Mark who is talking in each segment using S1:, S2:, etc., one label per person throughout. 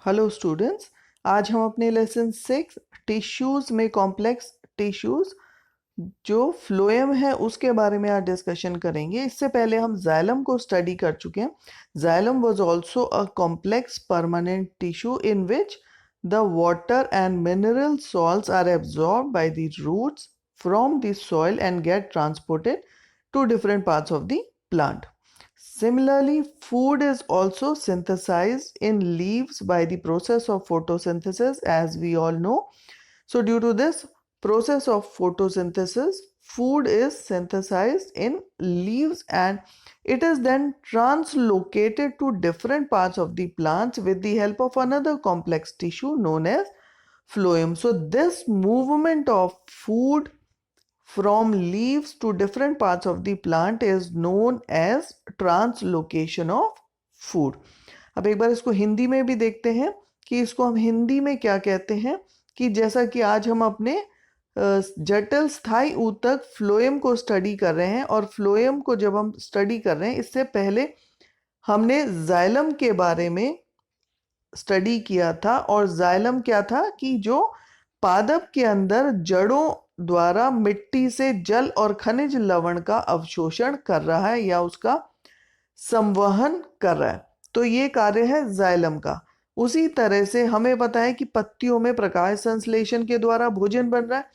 S1: Hello students, आज हम अपने लेसन 6 टिश्यूज में कॉम्प्लेक्स टिश्यूज जो फ्लोएम है उसके बारे में आज डिस्कशन करेंगे। इससे पहले हम जाइलम को स्टडी कर चुके हैं। Xylem was also a complex permanent tissue in which the water and mineral salts are absorbed by the roots from the soil and get transported to different parts of the plant. Similarly, food is also synthesized in leaves by the process of photosynthesis, as we all know. So, due to this process of photosynthesis, food is synthesized in leaves and it is then translocated to different parts of the plants with the help of another complex tissue known as phloem. So, this movement of food from leaves to different parts of the plant is known as translocation of food. अब एक बार इसको हिंदी में भी देखते हैं कि इसको हम हिंदी में क्या कहते हैं। कि जैसा कि आज हम अपने जटिल स्थायी ऊतक फ्लोएम को स्टडी कर रहे हैं, और फ्लोएम को जब हम स्टडी कर रहे हैं इससे पहले हमने जाइलम के बारे में स्टडी किया था। और जाइलम क्या था कि जो पादप के अंदर जड़ों द्वारा मिट्टी से जल और खनिज लवण का अवशोषण कर रहा है या उसका संवहन कर रहा है, तो ये कार्य है जाइलम का। उसी तरह से हमें पता है कि पत्तियों में प्रकाश संश्लेषण के द्वारा भोजन बन रहा है,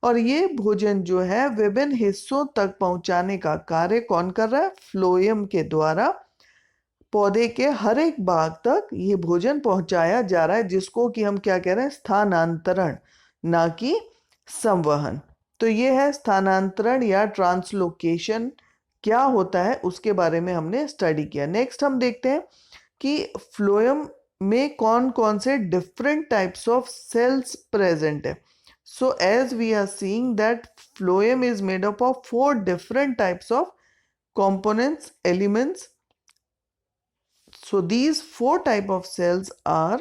S1: और ये भोजन जो है विभिन्न हिस्सों तक पहुंचाने का कार्य कौन कर रहा है? फ्लोएम के द्वारा पौधे के हर एक भाग तक ये भोजन पहुंचाया जा रहा है, जिसको कि हम क्या कह रहे हैं? स्थानांतरण, ना कि संवहन। तो ये है स्थानांतरण या ट्रांसलोकेशन। क्या होता है उसके बारे में हमने स्टडी किया। नेक्स्ट हम देखते हैं कि फ्लोएम में कौन कौन से different types of cells present है। So as we are seeing that phloem is made up of 4 different types of components, elements. So these 4 type of cells are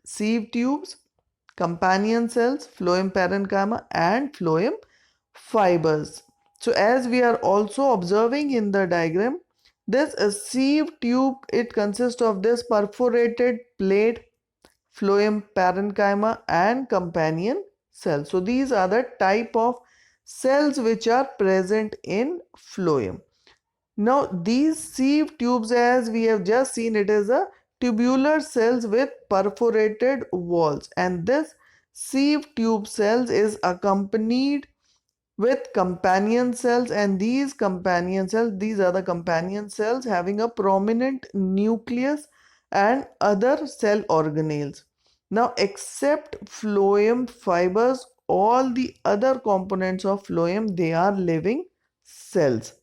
S1: sieve tubes, companion cells, phloem parenchyma and phloem fibers. So as we are also observing in the diagram, this sieve tube, it consists of this perforated plate, phloem parenchyma and companion cells. So these are the type of cells which are present in phloem. Now these sieve tubes, as we have just seen, it is a tubular cells with perforated walls, and this sieve tube cells is accompanied with companion cells, and these companion cells, these are the companion cells having a prominent nucleus and other cell organelles. Now except phloem fibers, all the other components of phloem, they are living cells.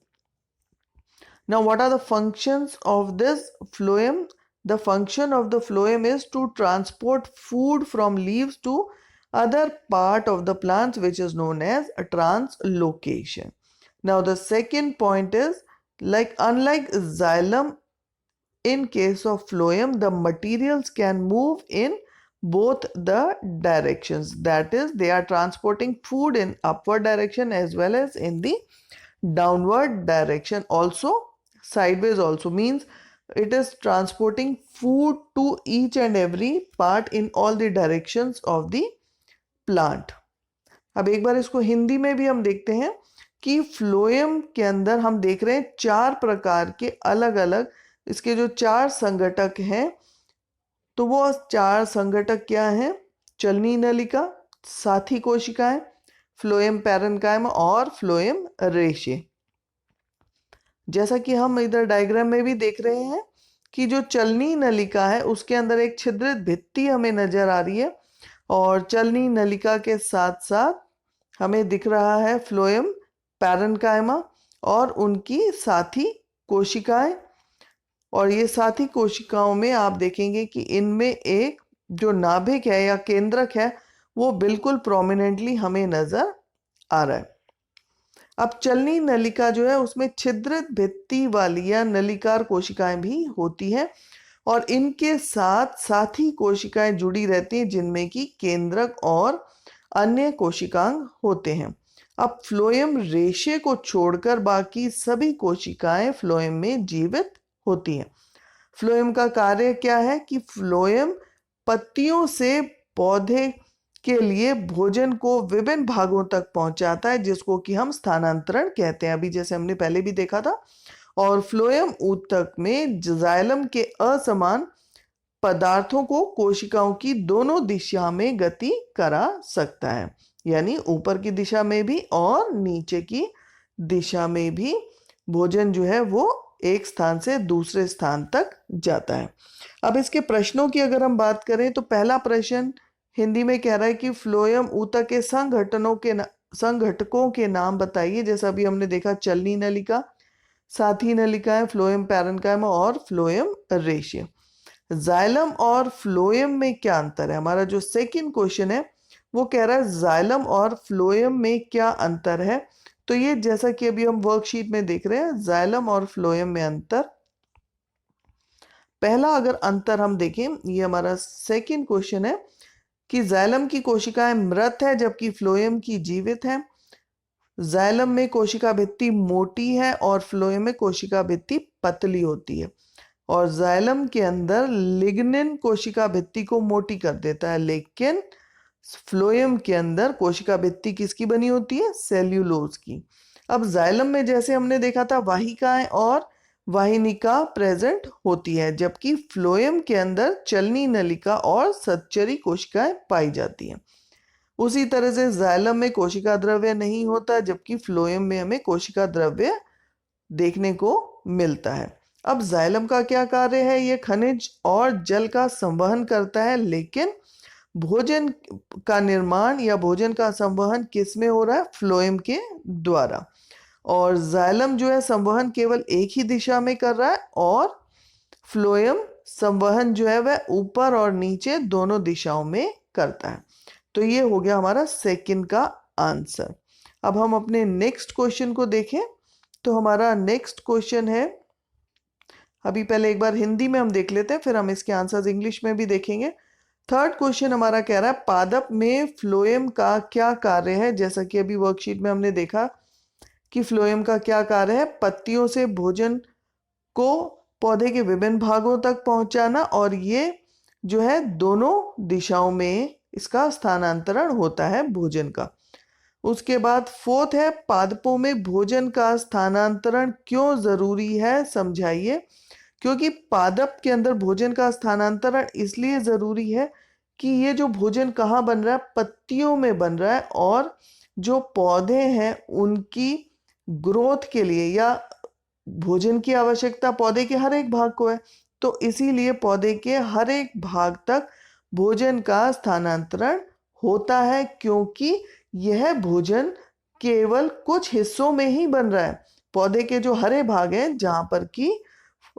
S1: Now, what are the functions of this phloem? The function of the phloem is to transport food from leaves to other part of the plants, which is known as a translocation. Now, the second point is, like unlike xylem, in case of phloem, the materials can move in both the directions. That is, they are transporting food in upward direction as well as in the downward direction. Also, sideways also means it is transporting food to each and every part in all the directions of the plant. अब एक बार इसको हिंदी में भी हम देखते हैं कि phloem के अंदर हम देख रहे हैं 4 प्रकार के अलग अलग इसके जो 4 संघटक हैं। तो वो 4 संघटक क्या हैं? चलनी नलिका, साथी कोशिकाएं, फ्लोएम पैरेन्काइमा और फ्लोएम रेशे। जैसा कि हम इधर डायग्राम में भी देख रहे हैं कि जो चलनी नलिका है उसके अंदर एक छिद्रित भित्ति हमें नजर आ रही है, और चलनी नलिका के साथ साथ हमें दिख रहा है फ्लोएम पैरेन्काइमा और उनकी साथी कोशिकाएं। और ये साथी कोशिकाओं में आप देखेंगे कि इनमें एक जो नाभिक है या केंद्रक है वो बिल्कुल प्रोमिनेंटली हमें नजर आ रहा है। अब चलनी नलिका जो है उसमें छिद्रित भित्ति वाली या नलिकार कोशिकाएं भी होती हैं, और इनके साथ साथी कोशिकाएं जुड़ी रहती हैं जिनमें कि केंद्रक और अन्य कोशिकांग होते हैं। अब फ्लोएम रेशे को छोड़कर बाकी सभी कोशिकाएं फ्लोएम में जीवित होती हैं। फ्लोएम का कार्य क्या है कि फ्लोएम पत्तियों से पौधे के लिए भोजन को विभिन्न भागों तक पहुंचाता है, जिसको कि हम स्थानांतरण कहते हैं, अभी जैसे हमने पहले भी देखा था। और फ्लोएम ऊतक में जाइलम के असमान पदार्थों को कोशिकाओं की दोनों दिशा में गति करा सकता है, यानी ऊपर की दिशा में भी और नीचे की दिशा में भी भोजन जो है वो एक स्थान से दूसरे स्थान तक जाता है। अब इसके प्रश्नों की अगर हम बात करें तो पहला प्रश्न हिंदी में कह रहा है कि फ्लोएम ऊतक के संघटकों के नाम बताइए। जैसा अभी हमने देखा, चलनी नलिका, साथी नलिकाएं, फ्लोएम पैरेन्काइमा और फ्लोएम रेशे। जाइलम और फ्लोएम में क्या अंतर है? हमारा जो सेकंड क्वेश्चन है वो कह रहा है जाइलम और फ्लोएम में क्या अंतर है। तो ये जैसा कि अभी हम वर्कशीट में देख रहे हैं, जाइलम और फ्लोएम में अंतर। पहला अगर अंतर हम देखें, ये हमारा सेकंड क्वेश्चन है कि जाइलम की कोशिकाएं मृत है जबकि फ्लोएम की जीवित है। जाइलम में कोशिका भित्ति मोटी है और फ्लोएम में कोशिका भित्ति पतली होती है। और जाइलम के अंदर लिग्निन कोशिका भित्ति को मोटी कर देता है, लेकिन फ्लोएम के अंदर कोशिका भित्ति किसकी बनी होती है? सेल्यूलोज की। अब जाइलम में जैसे हमने देखा था वाहिकाएं और वाहिनिका प्रेजेंट होती है, जबकि फ्लोएम के अंदर चलनी नलिका और सच्चरी कोशिकाएं पाई जाती हैं। उसी तरह से जाइलम में कोशिका द्रव्य नहीं होता, जबकि फ्लोएम में हमें कोशिका द्रव्य देखने को मिलता है। अब जाइलम का क्या कार्य है? ये खनिज और जल का संवहन करता है, लेकिन भोजन का निर्माण या भोजन का संवहन किस में हो रहा है? फ्लोएम के द्वारा। और जाइलम जो है संवहन केवल एक ही दिशा में कर रहा है और फ्लोएम संवहन जो है वह ऊपर और नीचे दोनों दिशाओं में करता है। तो ये हो गया हमारा सेकंड का आंसर। अब हम अपने नेक्स्ट क्वेश्चन को देखें। तो हमारा नेक्स्ट क्वेश्चन है, अभी पहले एक बार हिंदी में हम देख लेते हैं, फिर हम इसके आंसर्स इंग्लिश में भी देखेंगे। थर्ड क्वेश्चन हमारा कह रहा है पादप में फ्लोएम का क्या कार्य है? जैसा कि अभी वर्कशीट में हमने देखा कि फ्लोएम का क्या कार्य है? पत्तियों से भोजन को पौधे के विभिन्न भागों तक पहुंचाना, और ये जो है दोनों दिशाओं में इसका स्थानांतरण होता है भोजन का। उसके बाद फोर्थ है पादपों में भोजन का स्थानांतरण क्यों जरूरी है? समझाइए। क्योंकि पादप के अंदर भोजन का स्थानांतरण इसलिए जरूरी है कि ये जो भोजन कहाँ बन रहा है? पत्तियों में बन रहा है, और जो पौधे हैं उनकी ग्रोथ के लिए या भोजन की आवश्यकता पौधे के हर एक भाग को है, तो इसीलिए पौधे के हर एक भाग तक भोजन का स्थानांतरण होता है, क्योंकि यह भोजन केवल कुछ हिस्सों में ही बन रहा है। पौधे के जो हरे भाग हैं जहां पर की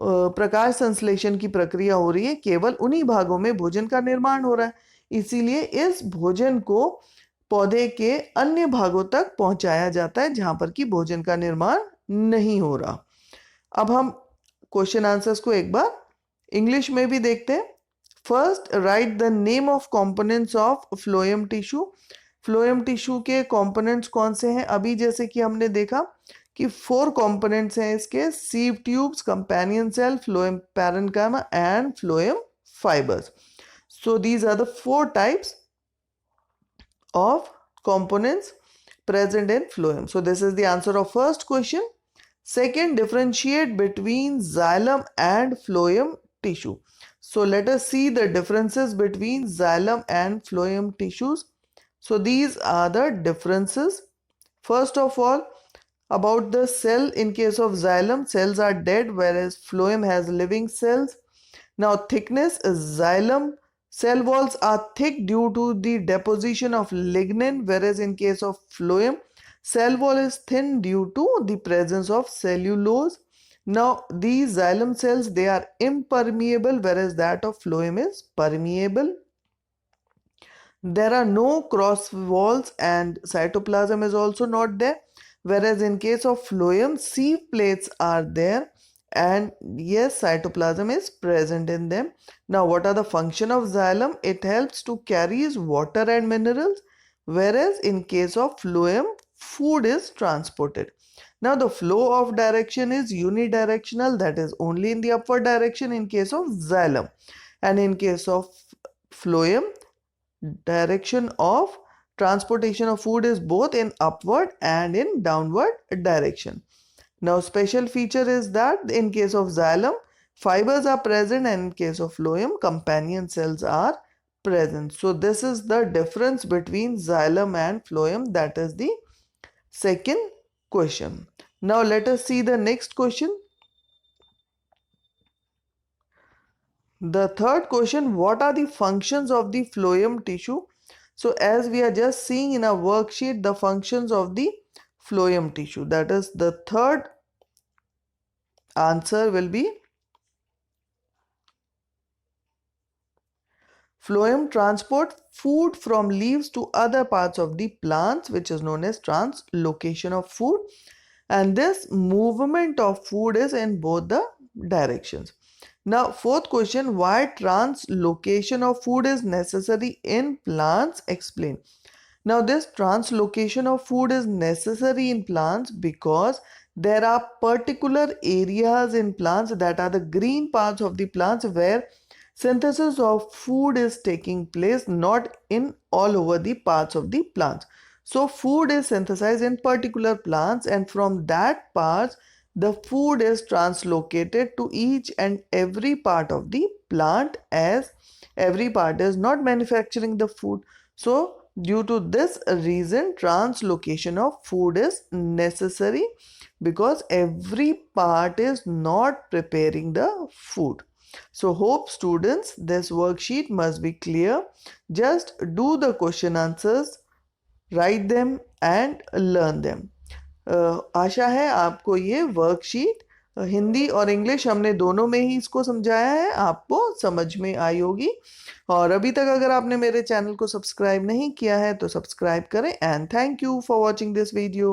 S1: प्रकाश संश्लेषण की प्रक्रिया हो रही है, केवल उन्हीं भागों में भोजन का निर्माण हो रहा है। इसीलिए इस भोजन को पौधे के अन्य भागों तक पहुंचाया जाता है जहां पर कि भोजन का निर्माण नहीं हो रहा। अब हम क्वेश्चन आंसर्स को एक बार इंग्लिश में भी देखते हैं। First, right the name of components of phloem tissue. Phloem tissue के कंपोनेंट्स कौन से हैं? अभी जैसे कि हमने देखा कि 4 कंपोनेंट्स हैं इसके: sieve tubes, companion cell, phloem parenchyma and phloem fibres. So these are the 4 types of components present in phloem. So this is the answer of first question. Second, differentiate between xylem and phloem tissue. So let us see the differences between xylem and phloem tissues. So these are the differences. First of all, about the cell, in case of xylem, cells are dead, whereas phloem has living cells. Now thickness, xylem cell walls are thick due to the deposition of lignin, whereas in case of phloem, cell wall is thin due to the presence of cellulose. Now these xylem cells, they are impermeable, whereas that of phloem is permeable. There are no cross walls and cytoplasm is also not there, whereas in case of phloem, sieve plates are there, and yes, cytoplasm is present in them. Now what are the function of xylem? It helps to carry water and minerals, whereas in case of phloem, food is transported. Now the flow of direction is unidirectional, that is only in the upward direction in case of xylem, and in case of phloem, direction of transportation of food is both in upward and in downward direction. Now special feature is that in case of xylem, fibers are present, and in case of phloem, companion cells are present. So this is the difference between xylem and phloem. That is the second question. Now let us see the next question. The third question, what are the functions of the phloem tissue? So as we are just seeing in our worksheet, the functions of the phloem tissue, that is the third answer will be phloem transport food from leaves to other parts of the plants, which is known as translocation of food. And this movement of food is in both the directions. Now, fourth question, why translocation of food is necessary in plants? Explain. Now, this translocation of food is necessary in plants because there are particular areas in plants that are the green parts of the plants where synthesis of food is taking place, not in all over the parts of the plants. So food is synthesized in particular plants, and from that parts the food is translocated to each and every part of the plant, as every part is not manufacturing the food. So due to this reason, translocation of food is necessary, because every part is not preparing the food. So hope students, this worksheet must be clear. Just do the question answers, write them and learn them. आशा है आपको ये worksheet Hindi और English हमने दोनों में ही इसको समझाया है, आपको समझ में आई होगी। और अभी तक अगर आपने मेरे चैनल को सब्सक्राइब नहीं किया है तो सब्सक्राइब करें। And thank you for watching this video.